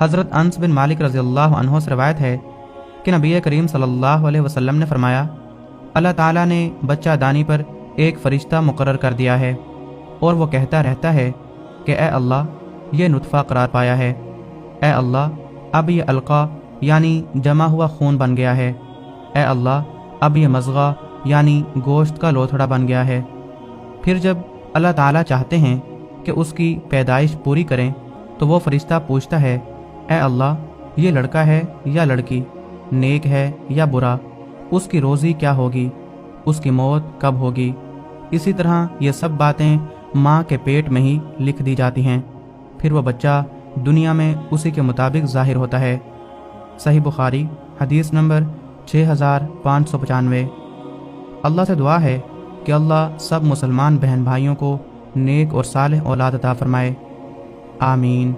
हज़रत अनस बिन मालिक रज़ी अल्लाह अन्हु से रवायत है कि नबी करीम सल्लल्लाहु अलैहि वसल्लम ने फरमाया, अल्लाह ताला ने बच्चा दानी पर एक फ़रिश्ता मुकर्रर कर दिया है और वो कहता रहता है कि ए अल्लाह, ये नुतफ़ा करार पाया है, ए अल्लाह, अब ये अलका यानी जमा हुआ खून बन गया है, ए अल्लाह, अब ये मज़गा यानी गोश्त का लोथड़ा बन गया है। फिर जब अल्लाह ताला चाहते हैं कि उसकी पैदाइश पूरी करें तो वो फ़रिश्ता पूछता है, ए अल्लाह, ये लड़का है या लड़की, नेक है या बुरा, उसकी रोज़ी क्या होगी, उसकी मौत कब होगी। इसी तरह ये सब बातें माँ के पेट में ही लिख दी जाती हैं। फिर वह बच्चा दुनिया में उसी के मुताबिक ज़ाहिर होता है। सही बुखारी हदीस नंबर 6595। अल्लाह से दुआ है कि अल्लाह सब मुसलमान बहन भाइयों को नेक और सालेह औलाद अता फरमाए। आमीन।